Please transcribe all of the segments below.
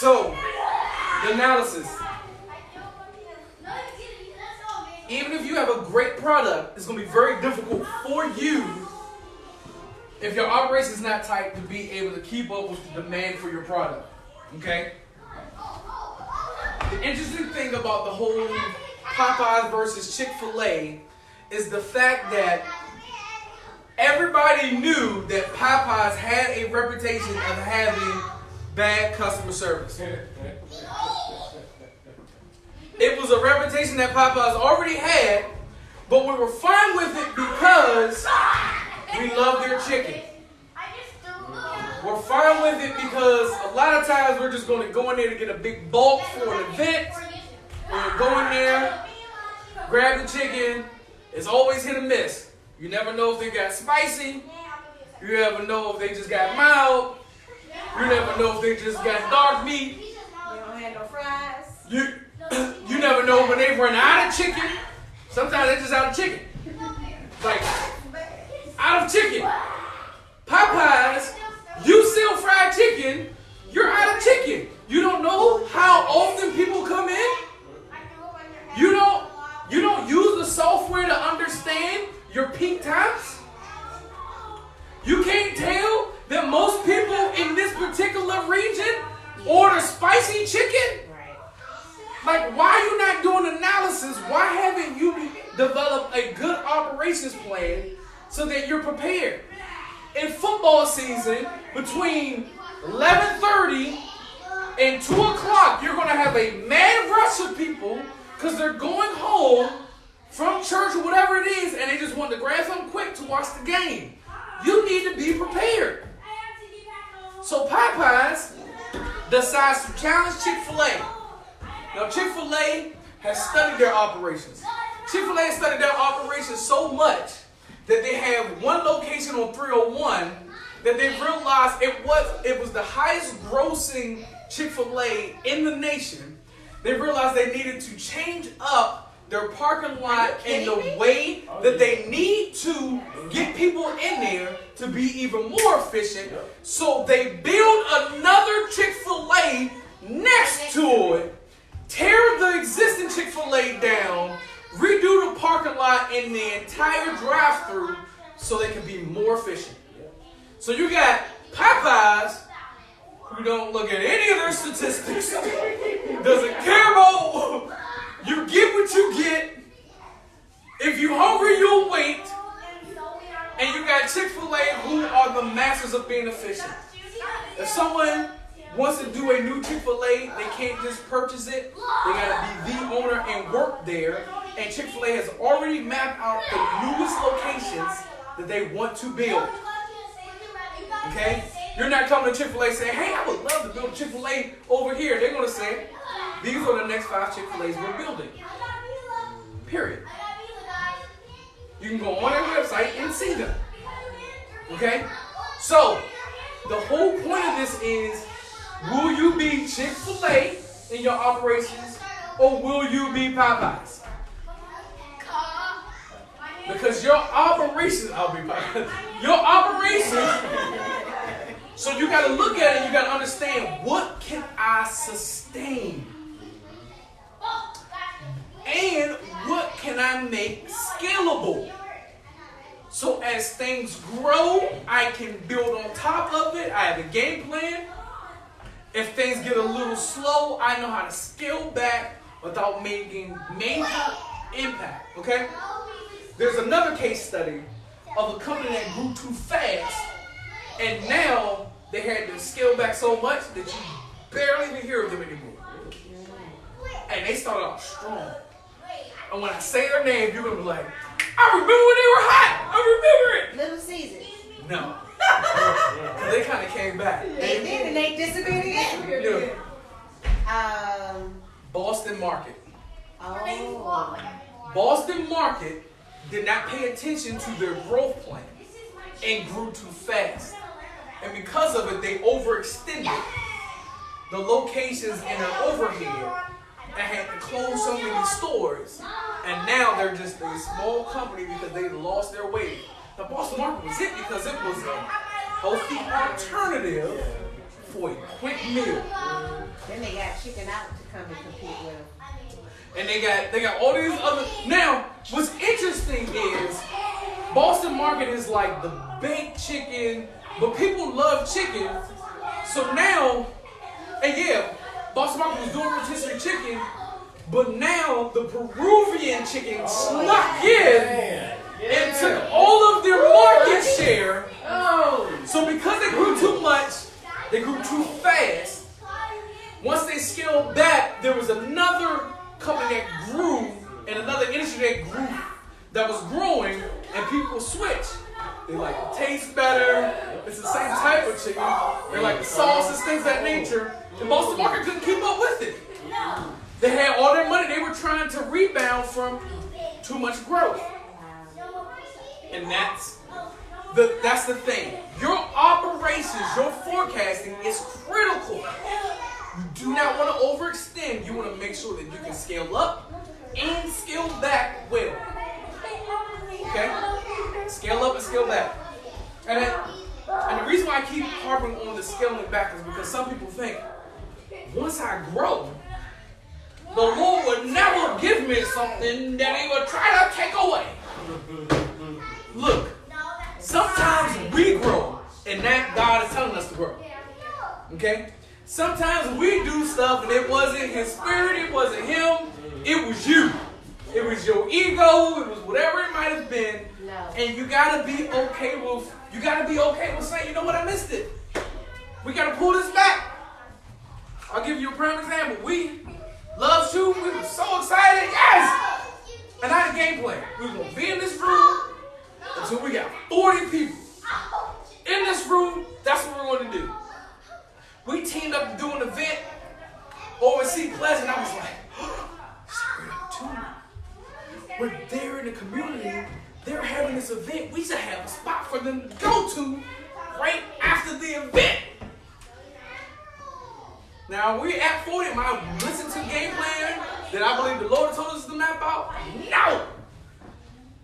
So, the analysis. Even if you have a great product, it's going to be very difficult for you if your operation is not tight to be able to keep up with the demand for your product. Okay? The interesting thing about the whole Popeyes versus Chick-fil-A is the fact that everybody knew that Popeyes had a reputation of having bad customer service. It was a reputation that Popeyes already had, but we were fine with it because we love their chicken. We're fine with it because a lot of times we're just going to go in there to get a big bulk for an event. We're going there, grab the chicken. It's always hit or miss. You never know if they got spicy. You never know if they just got mild. You never know if they just got dark meat. They don't have no fries. You never know when they run out of chicken. Sometimes they're just out of chicken. Like, out of chicken. Popeyes, you sell fried chicken, you're out of chicken. You don't know how often people come in. You don't use the software to understand your peak times. You can't tell that most people in this particular region order spicy chicken. Like, why are you not doing analysis? Why haven't you developed a good operations plan so that you're prepared? In football season, between 11:30 and 2 o'clock, you're going to have a mad rush of people because they're going home from church or whatever it is, and they just want to grab something quick to watch the game. You need to be prepared. So Popeyes decides to challenge Chick-fil-A. Now, Chick-fil-A has studied their operations. Chick-fil-A has studied their operations so much that they have one location on 301 that they realized it was the highest grossing Chick-fil-A in the nation. They realized they needed to change up their parking lot and the way that they need to get people in there to be even more efficient. So they build another Chick-fil-A next to it, tear the existing Chick-fil-A down, redo the parking lot in the entire drive-thru so they can be more efficient. So you got Popeyes, who don't look at any of their statistics, doesn't care about, you get what you get. If you're hungry, you'll wait. And you got Chick-fil-A, who are the masters of being efficient. If someone wants to do a new Chick-fil-A, they can't just purchase it. They got to be the owner and work there. And Chick-fil-A has already mapped out the newest locations that they want to build. Okay? You're not coming to Chick-fil-A saying, hey, I would love to build a Chick-fil-A over here. They're going to say, these are the next 5 Chick-fil-A's we're building. Period. You can go on their website and see them. Okay? So, the whole point of this is, will you be Chick-fil-A in your operations, or will you be Popeyes? Because your operations, your operations, so you got to look at it, you got to understand, what can I sustain? And what can I make scalable? So as things grow, I can build on top of it. I have a game plan. If things get a little slow, I know how to scale back without making major impact, okay? There's another case study of a company that grew too fast, and now they had to scale back so much that you barely even hear of them anymore. And they started off strong. And when I say their name, you're going to be like, I remember when they were hot. I remember it. Little Caesars. No. They kind of came back. They did, and they disappeared again. Yeah. Boston Market. Oh. Boston Market did not pay attention to their growth plan and grew too fast. And because of it, they overextended the locations in their overhead and had to close so many stores. And now they're just a small company because they lost their way. The Boston Market was it because it was a healthy alternative for a quick meal. Then they got chicken out to come and compete with them. And they got all these other. Now, what's interesting is Boston Market is like the baked chicken, but people love chicken. So now, and yeah, Boston Market was doing rotisserie chicken, but now the Peruvian chicken snuck in and took all of their market share. So because they grew too much, they grew too fast. Once they scaled back, there was another company that grew and another industry that grew, that was growing, and people switched. They like the taste better. It's the same type of chicken. They like the sauces, things of that nature. And Boston Market couldn't keep up with it. They had all their money. They were trying to rebound from too much growth. And that's the thing. Your operations, your forecasting is critical. You do not want to overextend. You want to make sure that you can scale up and scale back well. Okay? Scale up and scale back. And the reason why I keep harping on the scaling back is because some people think, once I grow, the Lord would never give me something that He would try to take away. Look, sometimes we grow, and that God is telling us to grow. Okay? Sometimes we do stuff, and it wasn't His Spirit, it wasn't Him, it was you. It was your ego, it was whatever it might have been. And you gotta be okay with saying, you know what, I missed it. We gotta pull this back. I'll give you a prime example. We love shooting, we were so excited, yes! And I had a game plan. We were gonna be in this room until we got 40 people. In this room, that's what we're gonna do. We teamed up to do an event over at Sea Pleasant. I was like, it's a great opportunity. We're there in the community. They're having this event. We should have a spot for them to go to right after the event. Now, we at 40. Am I listening to the game plan that I believe the Lord told us to map out? No!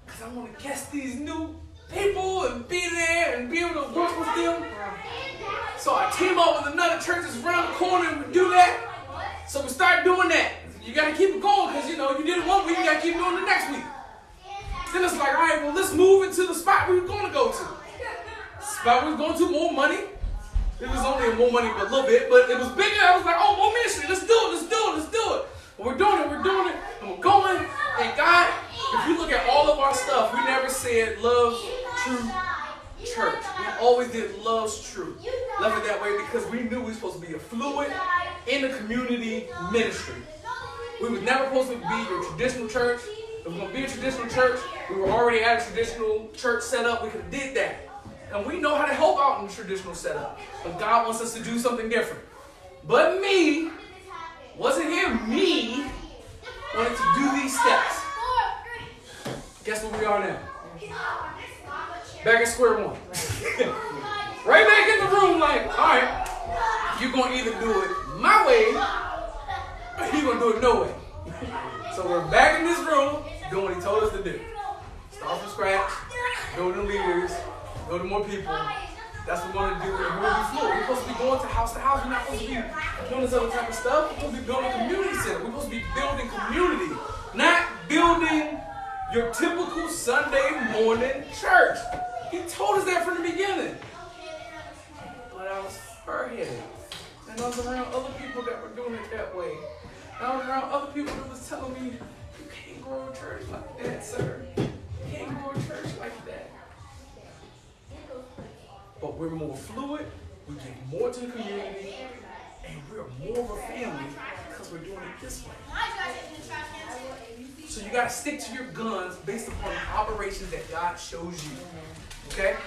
Because I want to catch these new people and be there and be able to work with them. So I team up with another church that's around the corner and we do that. So we start doing that. You got to keep it going because, you did it one week, you got to keep doing it the next week. Then it's like, all right, well, let's move into the spot we were going to go to. Spot we were going to, more money. It was only more money, but a little bit, but it was bigger. I was like, oh, more ministry. Let's do it. And we're doing it, and we're going. And God, if you look at all of our stuff, we never said love, true, church. We always did love's true. Left it that way because we knew we were supposed to be a fluid in the community ministry. We were never supposed to be your traditional church. If we were going to be a traditional church, we were already at a traditional church setup. We could have did that. And we know how to help out in the traditional setup. But God wants us to do something different. But me, wasn't him, me, wanted to do these steps. Guess where we are now? Back at square one. Right back in the room like, all right, you're going to either do it my way or you're going to do it no way. So we're back in this room doing what he told us to do. Start from scratch, build the leaders, build more people. That's what we're going to do. We're going to be fluid. We're supposed to be going to house. We're not supposed to be doing this other type of stuff. We're supposed to be building a community center. We're supposed to be building community, not building your typical Sunday morning church. He told us that from the beginning. But I was hard-headed. And I was around other people that were doing it that way. And I was around other people that was telling me, you can't grow a church like that, sir. You can't grow a church like that. But we're more fluid, we give more to the community, and we're more of a family because we're doing it this way. So you got to stick to your guns based upon the operations that God shows you. Okay?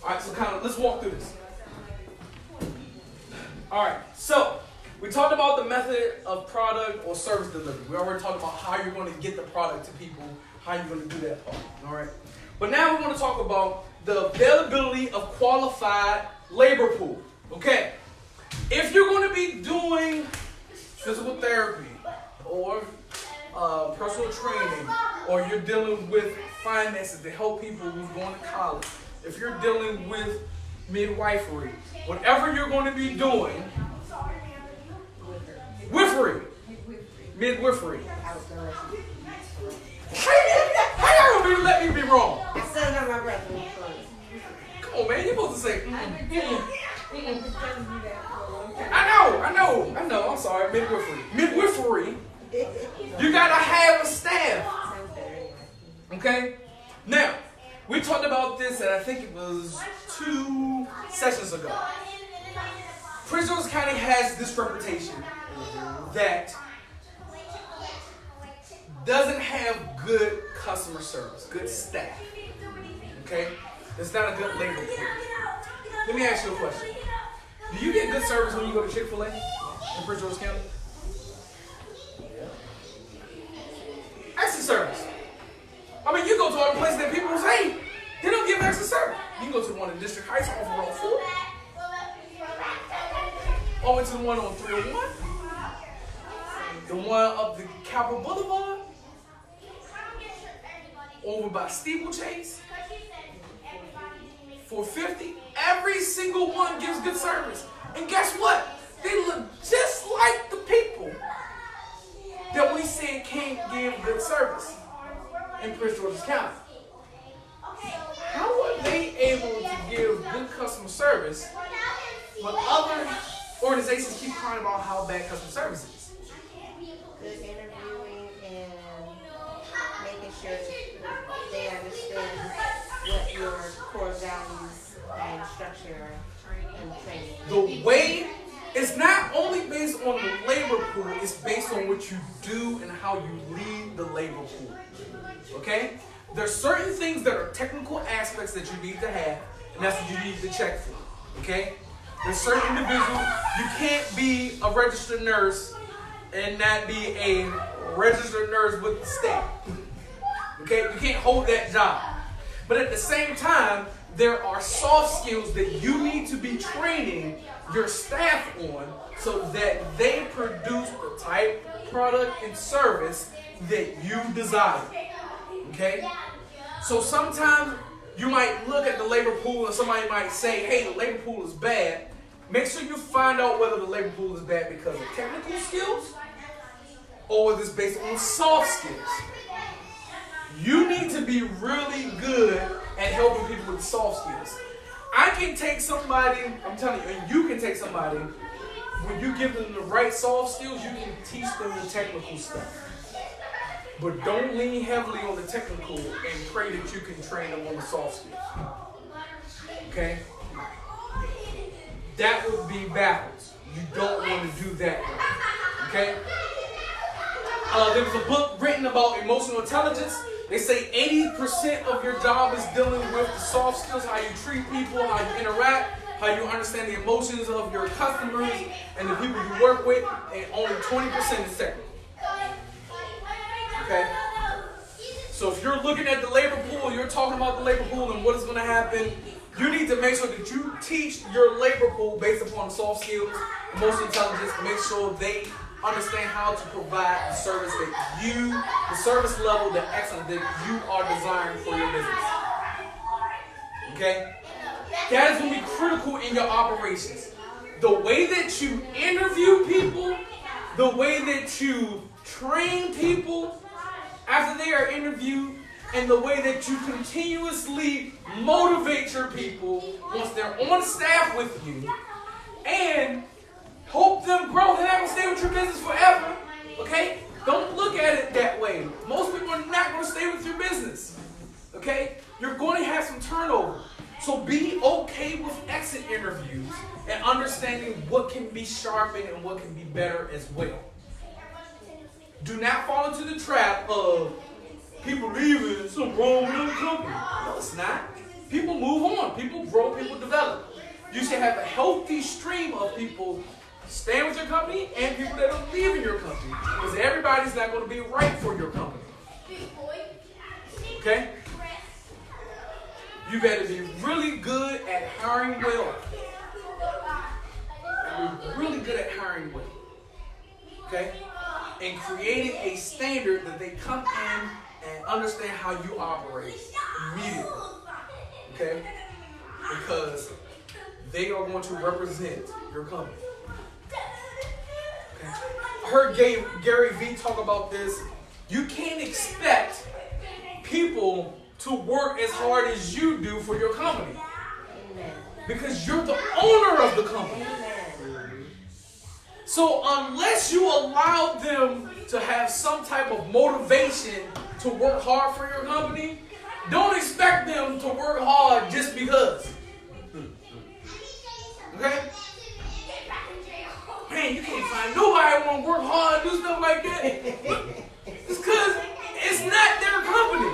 All right, so let's walk through this. All right, so we talked about the method of product or service delivery. We already talked about how you're going to get the product to people, how you're going to do that part. All right? But now we want to talk about the availability of qualified labor pool. Okay? If you're going to be doing physical therapy or personal training, or you're dealing with finances to help people who's going to college, if you're dealing with, midwifery. Whatever you're going to be doing, wifery, midwifery. How y'all gonna let me be wrong? I still know my brother. Come on, man. You're supposed to say. I know. I'm sorry. Midwifery. You gotta have a staff. Okay? Now, we talked about this, and I think it was 2 sessions ago. Prince George's County has this reputation that doesn't have good customer service, good staff. Okay? It's not a good labor pool. Let me ask you a question. Do you get good service when you go to Chick-fil-A in Prince George's County? Extra service. I mean, you go to all the places that people say they don't give extra service. You can go to the one in District Heights off of Road 4. All the way to the one on 301. The one up the Capitol Boulevard. Over by Steeplechase. 450. Every single one gives good service. And guess what? They look just like the people that we said can't give good service in Prince George's County. How are they able to give good customer service when other organizations keep crying about how bad customer service is? Good interviewing and making sure they understand what your core values and structure and training. The way, it's not only based on the labor pool, it's based on what you do and how you lead the labor pool. Okay? There's certain things that are technical aspects that you need to have, and that's what you need to check for. Okay? There's certain individuals, you can't be a registered nurse and not be a registered nurse with the state. Okay? You can't hold that job. But at the same time, there are soft skills that you need to be training your staff on so that they produce the type of product and service that you desire. Okay? So sometimes you might look at the labor pool and somebody might say, hey, the labor pool is bad. Make sure you find out whether the labor pool is bad because of technical skills or whether it's based on soft skills. You need to be really good at helping people with soft skills. I can take somebody, I'm telling you, and you can take somebody, when you give them the right soft skills, you can teach them the technical stuff. But don't lean heavily on the technical and pray that you can train them on the soft skills. Okay? That would be backwards. You don't want to do that. Okay? There was a book written about emotional intelligence. They say 80% of your job is dealing with the soft skills, how you treat people, how you interact, how you understand the emotions of your customers and the people you work with, and only 20% is technical. Okay? So if you're looking at the labor pool, you're talking about the labor pool and what is going to happen, you need to make sure that you teach your labor pool based upon soft skills, emotional intelligence, make sure they understand how to provide the service that you, the service level, the excellence that you are desiring for your business. Okay? That is going to be critical in your operations. The way that you interview people, the way that you train people after they are interviewed, and the way that you continuously motivate your people once they're on staff with you, and help them grow. They're not going to stay with your business forever. Okay? Don't look at it that way. Most people are not going to stay with your business. Okay? You're going to have some turnover. So be okay with exit interviews and understanding what can be sharpened and what can be better as well. Do not fall into the trap of people leaving, something wrong with the company. No, it's not. People move on. People grow. People develop. You should have a healthy stream of people staying with your company and people that are leaving your company. Because everybody's not going to be right for your company. Okay? You better be really good at hiring well. Be really good at hiring well. Okay? And creating a standard that they come in and understand how you operate immediately. Okay? Because they are going to represent your company. Okay. I heard Gary Vee talk about this. You can't expect people to work as hard as you do for your company. Because you're the owner of the company. So unless you allow them to have some type of motivation to work hard for your company, don't expect them to work hard just because. Okay? Man, you can't find nobody who want to work hard and do stuff like that. It's because it's not their company.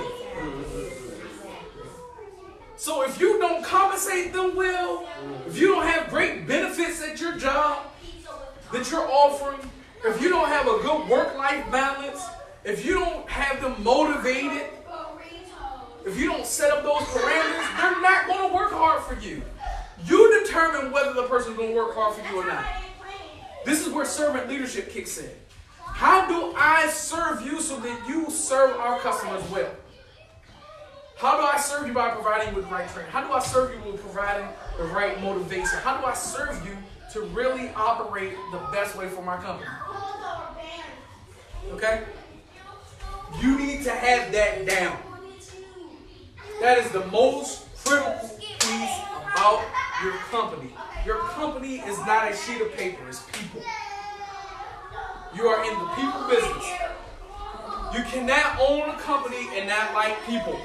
So if you don't compensate them well, if you don't have great benefits at your job that you're offering, if you don't have a good work-life balance, if you don't have them motivated, if you don't set up those parameters, they're not going to work hard for you. You determine whether the person's going to work hard for you or not. This is where servant leadership kicks in. How do I serve you so that you serve our customers well? How do I serve you by providing you with the right training? How do I serve you with providing the right motivation? How do I serve you to really operate the best way for my company? Okay? You need to have that down. That is the most critical piece about your company. Your company is not a sheet of paper, it's people. You are in the people business. You cannot own a company and not like people.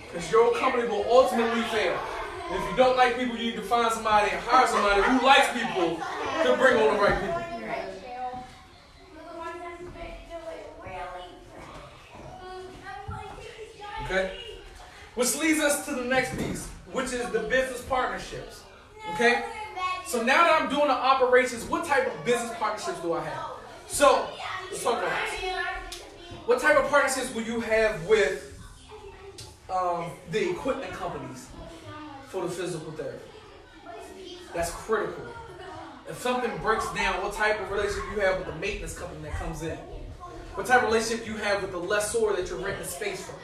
Because your company will ultimately fail. And if you don't like people, you need to find somebody and hire somebody who likes people to bring on the right people. Okay? Which leads us to the next piece, which is the business partnerships. Okay? So now that I'm doing the operations, what type of business partnerships do I have? So, let's talk about this. What type of partnerships will you have with the equipment companies for the physical therapy? That's critical. If something breaks down, what type of relationship you have with the maintenance company that comes in? What type of relationship you have with the lessor that you're renting space from?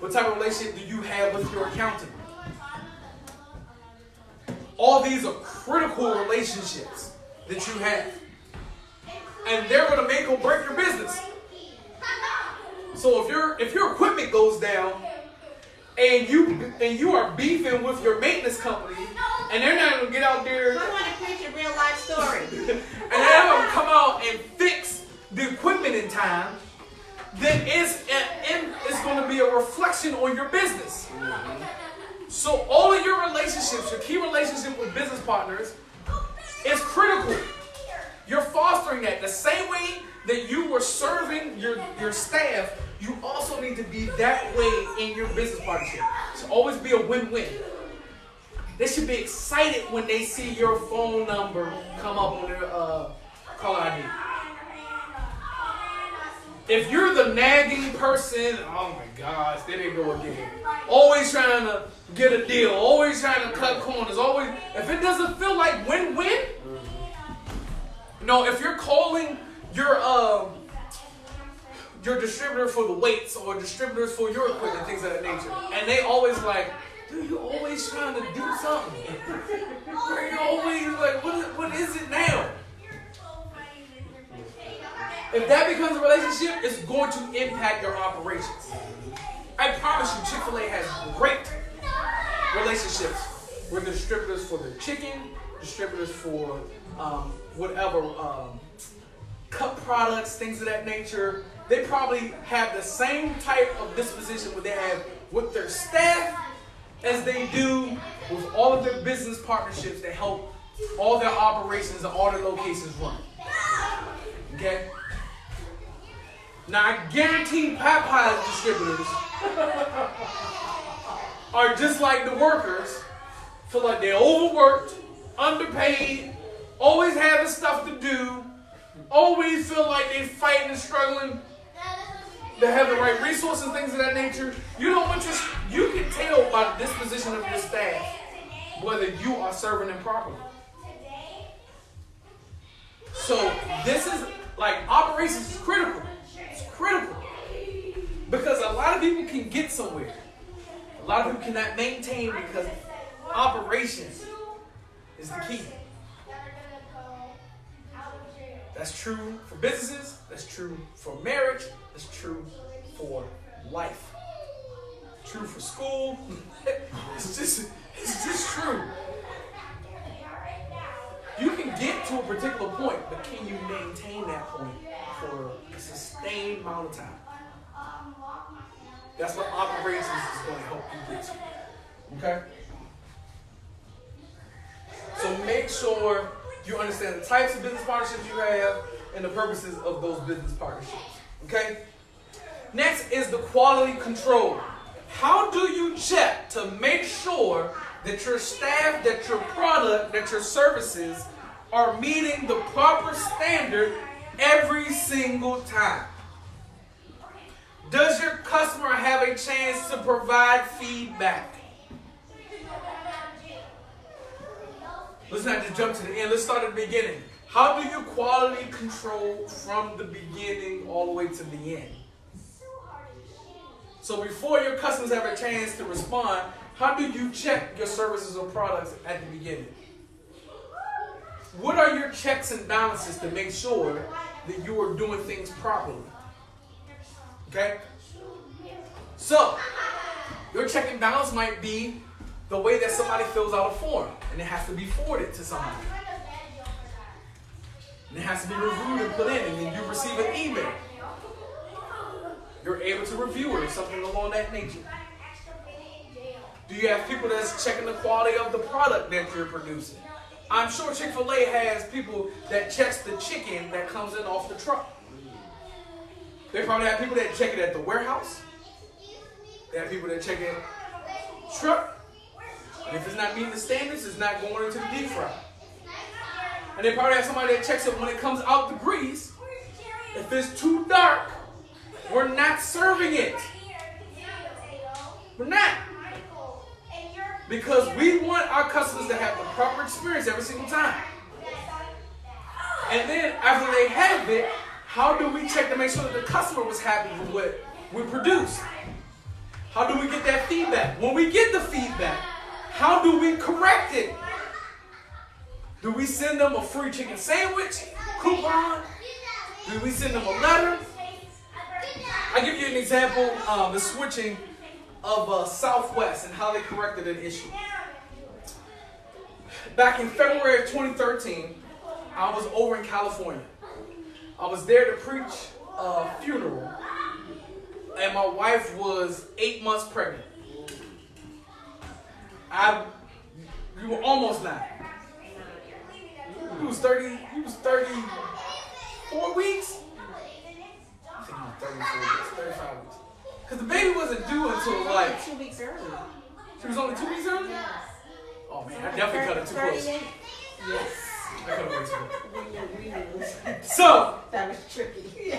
What type of relationship do you have with your accountant? All these are critical relationships that you have. And they're going to make or break your business. So if your equipment goes down and you are beefing with your maintenance company and they're not going to get out there. I want to preach a real life story. And they're not going to come out and fix the equipment in time, then it's going to be a reflection on your business. So all of your relationships, your key relationship with business partners is critical. You're fostering that. The same way that you were serving your staff, you also need to be that way in your business partnership. It should always be a win-win. They should be excited when they see your phone number come up on their caller ID. If you're the nagging person, oh my gosh, there they go again. Always trying to get a deal, always trying to cut corners, always. If it doesn't feel like win-win, no, if you're calling your distributor for the weights or distributors for your equipment, things of that nature, and they always like, dude, you always trying to do something. You always like, what is it now? If that becomes a relationship, it's going to impact your operations. I promise you, Chick-fil-A has great relationships with distributors for their chicken, distributors for whatever cut products, things of that nature. They probably have the same type of disposition what they have with their staff as they do with all of their business partnerships that help all their operations and all their locations run. Okay? Now, I guarantee Popeyes distributors are just like the workers, feel like they're overworked, underpaid, always having stuff to do, always feel like they're fighting and struggling to have the right resources and things of that nature. You don't want you can tell by the disposition of your staff whether you are serving them properly. So this is like operations is critical. It's critical because a lot of people can get somewhere. A lot of people cannot maintain because operations is the key. That's true for businesses. That's true for marriage. That's true for life. True for school. It's just true. You can get to a particular point, but can you maintain that point for a sustained amount of time? That's what operations is going to help you get to. Okay? So make sure you understand the types of business partnerships you have and the purposes of those business partnerships. Okay? Next is the quality control. How do you check to make sure that your staff, that your product, that your services are meeting the proper standard every single time? Does your customer have a chance to provide feedback? Let's not just jump to the end. Let's start at the beginning. How do you quality control from the beginning all the way to the end? So before your customers have a chance to respond, how do you check your services or products at the beginning? What are your checks and balances to make sure that you are doing things properly? Okay? So, your check and balance might be the way that somebody fills out a form, and it has to be forwarded to somebody. And it has to be reviewed and put in, and then you receive an email. You're able to review it or something along that nature. Do you have people that's checking the quality of the product that you're producing? I'm sure Chick-fil-A has people that checks the chicken that comes in off the truck. They probably have people that check it at the warehouse. They have people that check it truck. And if it's not meeting the standards, it's not going into the deep fry. And they probably have somebody that checks it when it comes out the grease. If it's too dark, we're not serving it. We're not. Because we want our customers to have the proper experience every single time. And then after they have it, how do we check to make sure that the customer was happy with what we produce? How do we get that feedback? When we get the feedback, how do we correct it? Do we send them a free chicken sandwich coupon? Do we send them a letter? I'll give you an example of the switching of Southwest and how they corrected an issue. Back in February of 2013, I was over in California. I was there to preach a funeral, and my wife was 8 months pregnant. We were almost 9. He was 34 weeks. I think he was 34 weeks, 35 weeks. Because the baby wasn't due until like 2 weeks early. She was only 2 weeks early? Yes. Oh man, I definitely cut it too close. 38? Yes. I cut it way too close. We So, that was tricky.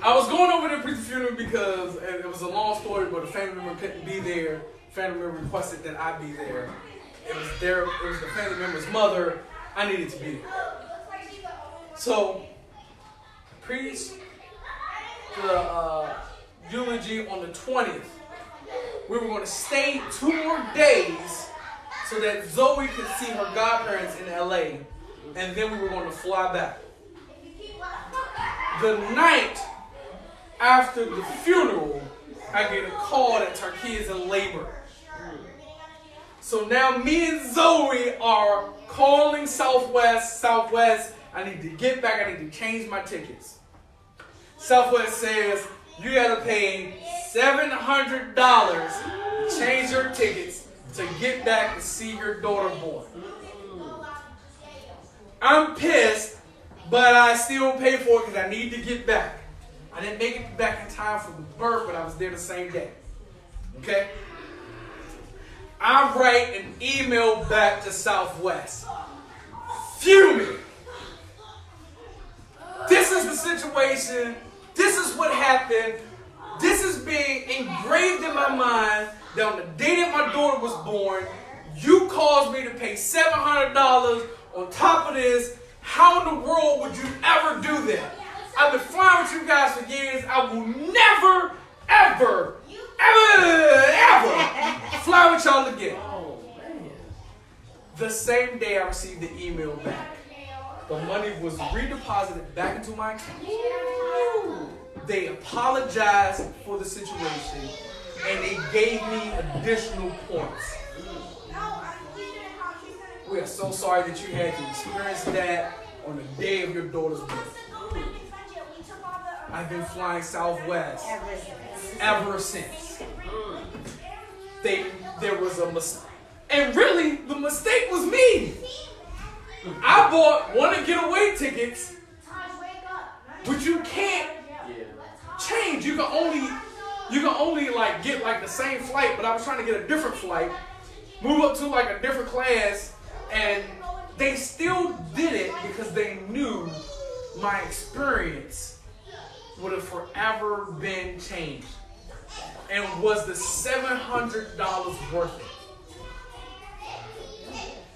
I was going over to preach the funeral because it was a long story, but a family member couldn't be there. Family member requested that I be there. It was the family member's mother. I needed to be there. So, preached the eulogy on the 20th. We were going to stay 2 more days so that Zoe could see her godparents in LA, and then we were going to fly back. The night after the funeral, I get a call that Tarkia is in labor. So now me and Zoe are calling Southwest. Southwest, I need to get back. I need to change my tickets. Southwest says, you got to pay $700 to change your tickets to get back to see your daughter born. I'm pissed, but I still pay for it because I need to get back. I didn't make it back in time for the birth, but I was there the same day. Okay? I write an email back to Southwest. Fuming. This is the situation. This is what happened. This is being engraved in my mind that on the day that my daughter was born, you caused me to pay $700 on top of this. How in the world would you ever do that? I've been flying with you guys for years. I will never, ever ever fly with y'all again. Oh, man. The same day I received the email back, the money was redeposited back into my account. They apologized for the situation and they gave me additional points. We are so sorry that you had to experience that on the day of your daughter's birth. I've been flying Southwest ever since. There was a mistake. And really, the mistake was me. I bought one of getaway tickets, which you can't change. You can only like get like the same flight, but I was trying to get a different flight, move up to like a different class, and they still did it because they knew my experience would have forever been changed. And was the $700 worth it?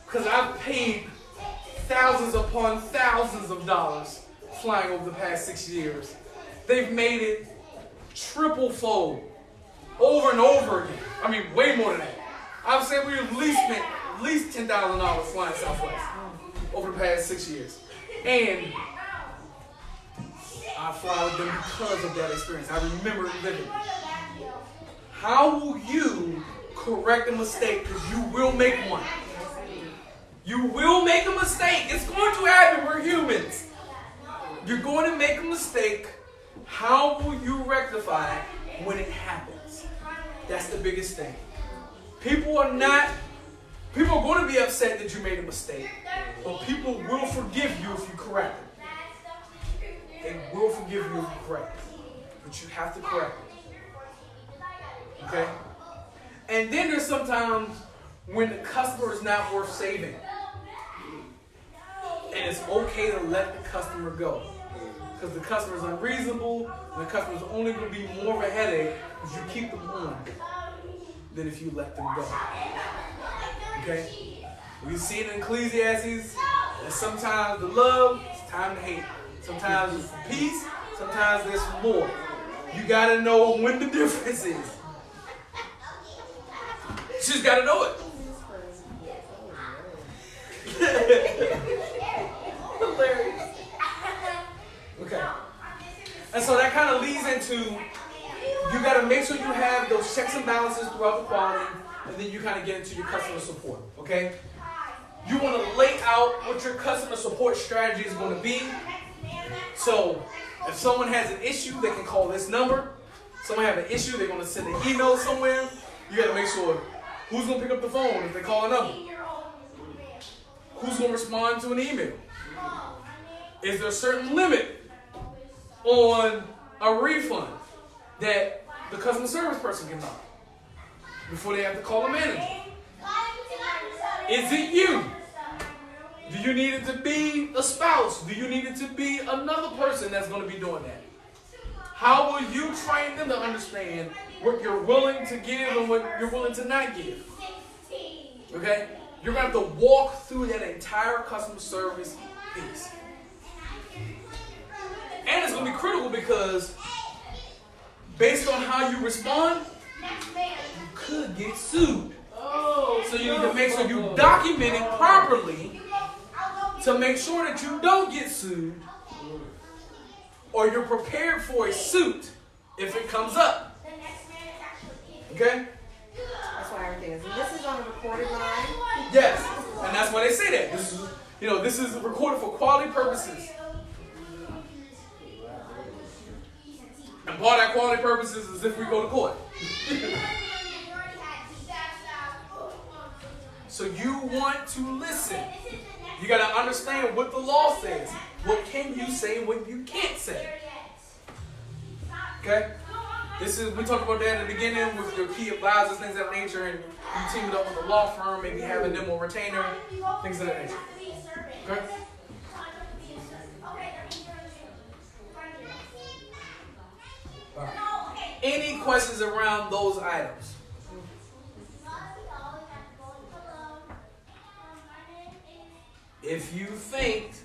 Because I've paid thousands upon thousands of dollars flying over the past 6 years. They've made it triple fold over and over again. I mean, way more than that. I've said we at least spent at least $10,000 flying Southwest over the past 6 years. And I fly with them because of that experience. I remember it vividly. How will you correct a mistake? Because you will make one. You will make a mistake. It's going to happen. We're humans. You're going to make a mistake. How will you rectify it when it happens? That's the biggest thing. People are going to be upset that you made a mistake, but people will forgive you if you correct it. They will forgive you if you correct it, but you have to correct it. Okay? And then there's sometimes when the customer is not worth saving. And it's okay to let the customer go. Because the customer is unreasonable, and the customer is only going to be more of a headache if you keep them on than if you let them go. Okay? We see it in Ecclesiastes that sometimes the love is time to hate. Sometimes it's for peace, sometimes there's for more. You got to know when the difference is. You just got to know it. Hilarious. Okay. And so that kind of leads into, you got to make sure you have those checks and balances throughout the quality, and then you kind of get into your customer support. Okay? You want to lay out what your customer support strategy is going to be. So if someone has an issue, they can call this number. Someone have an issue, they're going to send an email somewhere. You got to make sure who's going to pick up the phone if they call a number. Who's going to respond to an email? Is there a certain limit on a refund that the customer service person can knock before they have to call a manager? Is it you? Do you need it to be a spouse? Do you need it to be another person that's going to be doing that? How will you train them to understand what you're willing to give and what you're willing to not give? Okay? You're going to have to walk through that entire customer service piece. And it's going to be critical because based on how you respond, you could get sued. So you need to make sure you document it properly to make sure that you don't get sued or you're prepared for a suit if it comes up. Okay? That's why everything is. And this is on a recorded line. Yes, and that's why they say that. This is recorded for quality purposes. And part of that quality purposes is if we go to court. So you want to listen. You got to understand what the law says. What can you say, what you can't say. Okay? We talked about that at the beginning with your key advisors, things of that nature, and you team it up with a law firm, maybe having them on retainer, things of that nature. Okay? All right. Any questions around those items? If you faint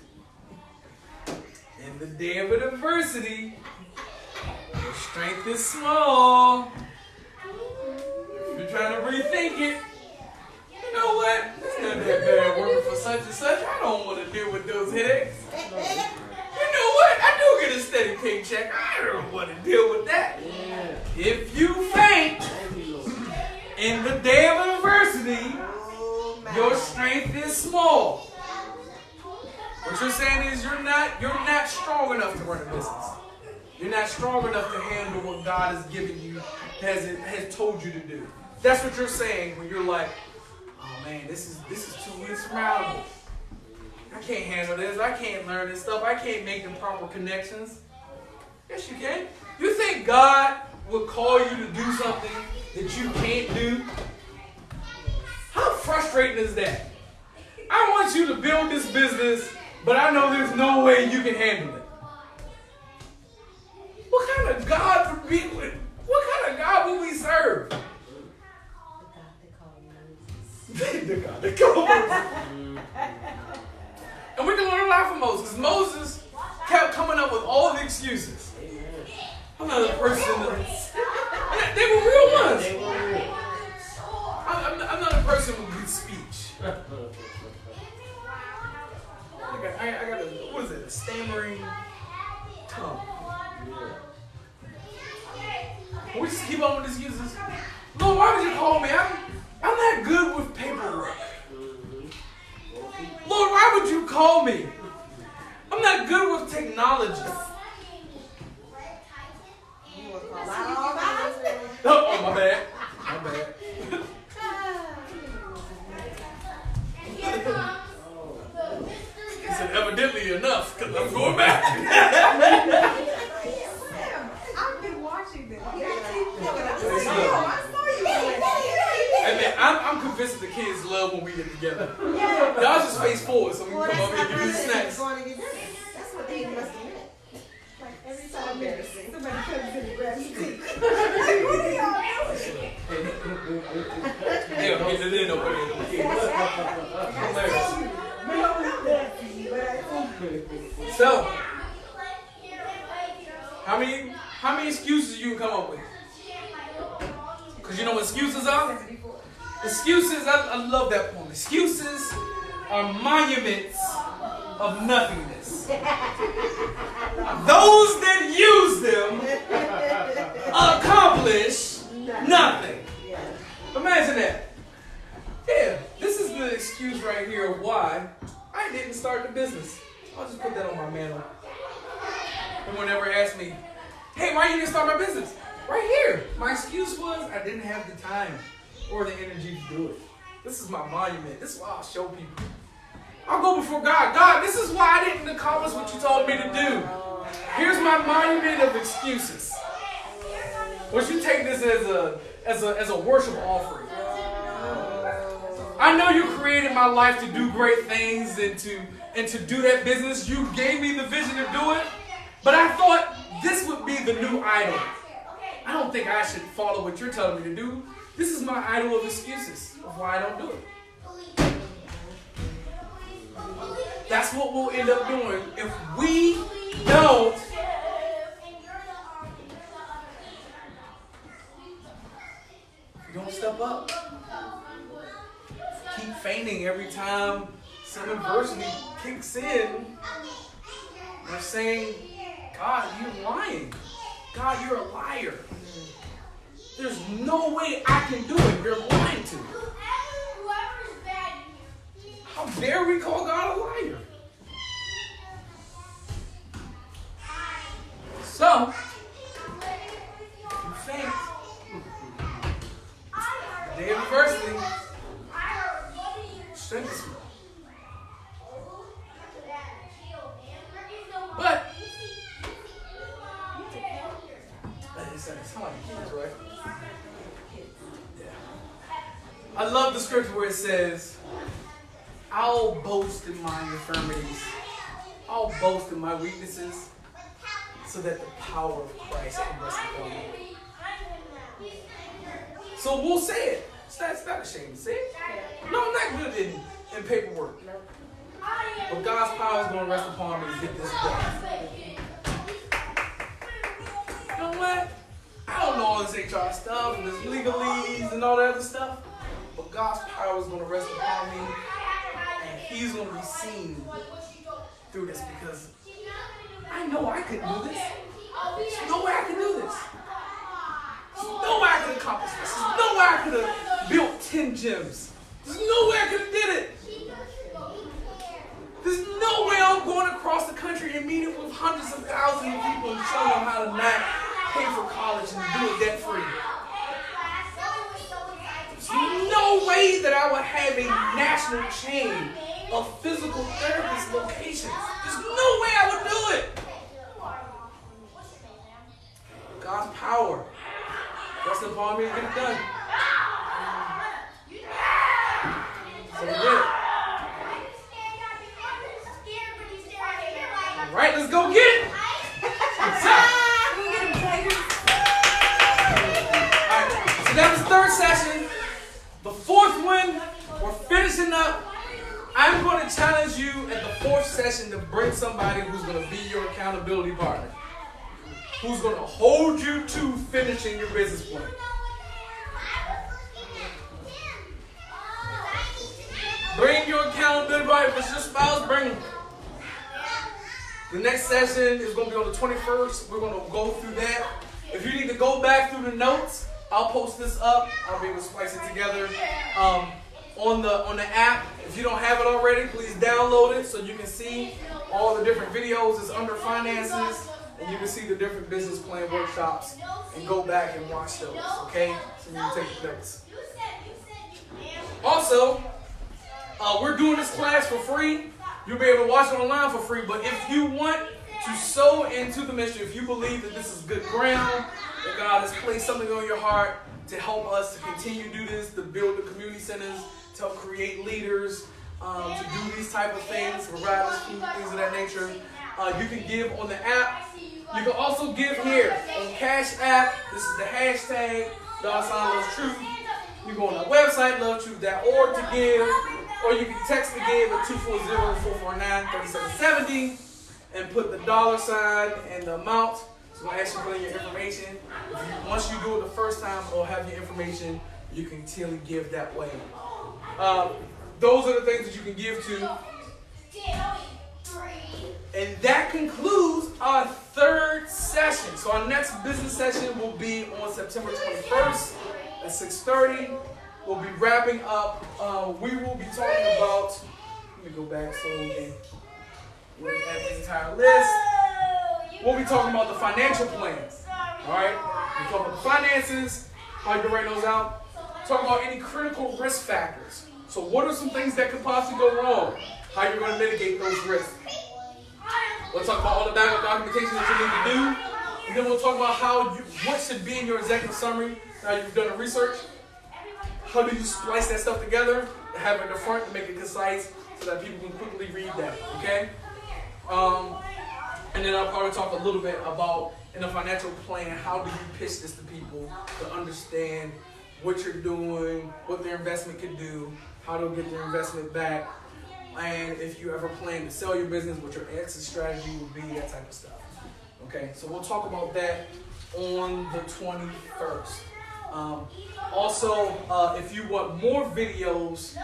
in the day of adversity, your strength is small. trying to rethink it. You know what? It's not that bad working for such and such. I don't want to deal with those headaches. You know what? I do get a steady paycheck. I don't want to deal with that. If you faint in the day of adversity, your strength is small. What you're saying is you're not strong enough to run a business. You're not strong enough to handle what God has given you, has told you to do. That's what you're saying when you're like, oh man, this is too insurmountable. I can't handle this. I can't learn this stuff. I can't make the proper connections. Yes, you can. You think God will call you to do something that you can't do? How frustrating is that? I want you to build this business, but I know there's no way you can handle it. What kind of God would we serve? The God that called Moses. And we can learn a lot from Moses. Because Moses kept coming up with all the excuses. I'm not a person they were real ones. I'm not a person with good speech. I got what is it? A stammering tongue. We just keep on with excuses. Lord, why would you call me? I'm not good with paperwork. Lord, why would you call me? I'm not good with technology. Oh, my bad. My bad. He said, evidently enough, because I'm going back. I've been watching this. Hey man, I'm convinced the kids love when we get together. Y'all just face forward so we can come up here and give you snacks. That's what they must have meant. Like every time embarrassing. Somebody comes in and grabs your teeth. What are y'all doing? They don't get it in over there, the kids. So, how many excuses you can come up with? Because you know what excuses are? Excuses, I love that poem. Excuses are monuments of nothingness. Those that use them accomplish nothing. Imagine that. Yeah, this is the excuse right here of why I didn't start the business. I'll just put that on my mantle. Anyone ever asked me, hey, why you didn't start my business? Right here. My excuse was I didn't have the time or the energy to do it. This is my monument. This is why I'll show people. I'll go before God. God, this is why I didn't accomplish what you told me to do. Here's my monument of excuses. Would you take this as a worship offering? I know you created my life to do great things and to do that business. You gave me the vision to do it. But I thought this would be the new idol. I don't think I should follow what you're telling me to do. This is my idol of excuses of why I don't do it. That's what we'll end up doing if we don't step up. Keep fainting every time some adversity kicks in. They're saying, God, you're lying. God, you're a liar. There's no way I can do it. You're lying to me. How dare we call God a liar? So, you faint. Day of adversity. Strength is small. But it sounds like kids, right? Yeah. I love the scripture where it says, I'll boast in my infirmities. I'll boast in my weaknesses so that the power of Christ can rest upon me. So we'll say it. It's not a shame to say it. No, I'm not good in paperwork. But God's power is going to rest upon me to get this done. You know what? I don't don't know all this HR stuff and this legalese and all that other stuff. But God's power is going to rest upon me, and He's going to be seen through this because I know I could do this. There's no way I could do this. There's no way I could accomplish this. There's no way I could have built 10 gyms. There's no way I could have did it. There's no way I'm going across the country and meeting with hundreds of thousands of people and showing them how to not pay for college and do it debt free. There's no way that I would have a national chain of physical therapist locations. There's no way I would do it. God's power rests upon me to get it done. So we did it. All right, let's go get it. Alright, so that was the third session. The fourth one, we're finishing up. I'm going to challenge you at the fourth session to bring somebody who's going to be your accountability partner. Who's going to hold you to finishing your business plan. Bring your accountability partner. If it's your spouse, bring them. The next session is going to be on the 21st. We're going to go through that. If you need to go back through the notes, I'll post this up. I'll be able to splice it together on the app. If you don't have it already, please download it so you can see all the different videos. It's under finances, and you can see the different business plan workshops and go back and watch those, okay? So you can take the notes. Also, we're doing this class for free. You'll be able to watch it online for free, but if you want to sow into the ministry, if you believe that this is good ground, that God has placed something on your heart to help us to continue to do this, to build the community centers, to help create leaders, to do these type of things, provide us food, things of that nature, you can give on the app. You can also give here on Cash App. This is the hashtag, $LoveTruth. You go on our website, lovetruth.org to give. Or you can text the give at 240-449-3770 and put the $ and the amount. It's going to ask you to put in your information. Once you do it the first time or have your information, you can continually give that way. Those are the things that you can give to. And that concludes our third session. So our next business session will be on September 21st at 6:30. We'll be wrapping up. We will be talking about, let me go back so we can look at the entire list. We'll be talking about the financial plan. All right? We'll talk about the finances, how you can write those out. Talk about any critical risk factors. So what are some things that could possibly go wrong? How you're going to mitigate those risks. We'll talk about all the backup documentation that you need to do. And then we'll talk about what should be in your executive summary. Now you've done the research. How do you splice that stuff together and have it in the front to make it concise so that people can quickly read that, okay? And then I'll probably talk a little bit about, in a financial plan, how do you pitch this to people to understand what you're doing, what their investment could do, how to get their investment back, and if you ever plan to sell your business, what your exit strategy would be, that type of stuff. Okay, so we'll talk about that on the 21st. Also, if you want more videos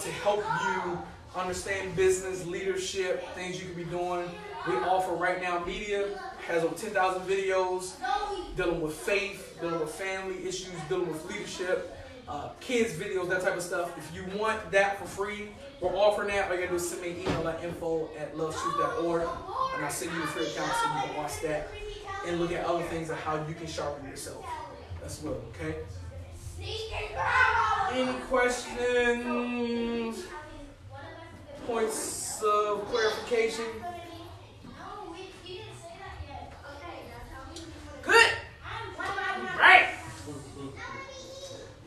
to help you understand business, leadership, things you could be doing, we offer Right Now Media. Has over 10,000 videos dealing with faith, dealing with family issues, dealing with leadership, kids videos, that type of stuff. If you want that for free, we're offering that. All you gotta do is send me an email at info@lovetruth.org, and I'll send you a free account so you can watch that and look at other things of how you can sharpen yourself as well, okay? Any questions? Points of clarification? Good. Right.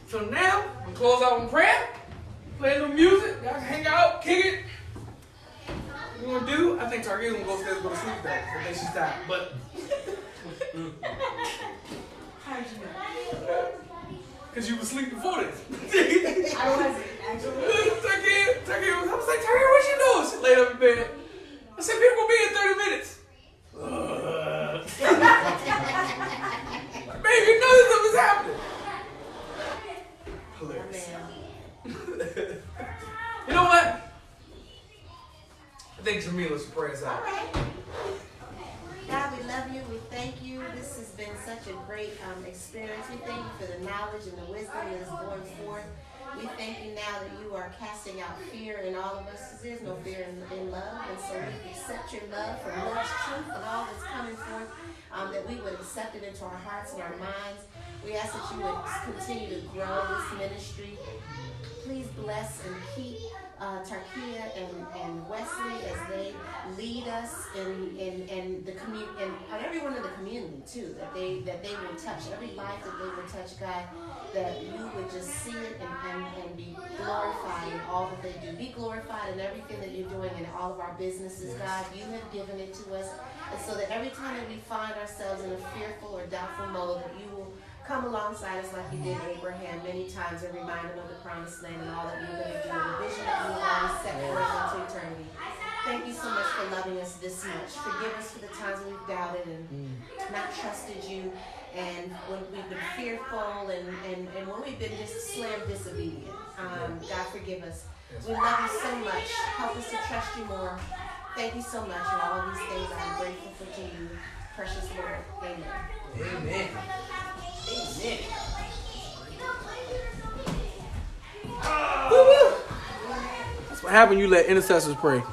So now we close out in prayer, play a little music, y'all can hang out, kick it. What we're gonna do? I think Target's gonna go upstairs and go to sleep though. I think she's tired, but How'd you know? because you were asleep before this. I wasn't, actually. Turkey, I was like, Turkey, what you doing? She laid up in bed. I said, people will be in 30 minutes. Baby, you know this think Jamila should pray us out. All right. God, we love you. We thank you. This has been such a great experience. We thank you for the knowledge and the wisdom that is going forth. We thank you now that you are casting out fear in all of us. There's no fear in love. And so we accept your love from love's truth and all that's coming forth, that we would accept it into our hearts and our minds. We ask that you would continue to grow this ministry. Please bless and keep Tarkia and Wesley as they lead us in the community and everyone in the community too. That they will touch every life that they will touch, God. That you would just see it and be glorified in all that they do. Be glorified in everything that you're doing in all of our businesses, God. You have given it to us, and so that every time that we find ourselves in a fearful or doubtful mode, that you will come alongside us like you did Abraham many times and remind him of the promised land and all that you're going to do, the vision that you always set forth into eternity. Thank you so much for loving us this much. Forgive us for the times when we've doubted and not trusted you, and when we've been fearful and when we've been just slam disobedient. God, forgive us. We love you so much. Help us to trust you more. Thank you so much. And all of these things I'm grateful for to you, precious Lord. Amen. Amen. Amen. That's what happened. You let intercessors pray.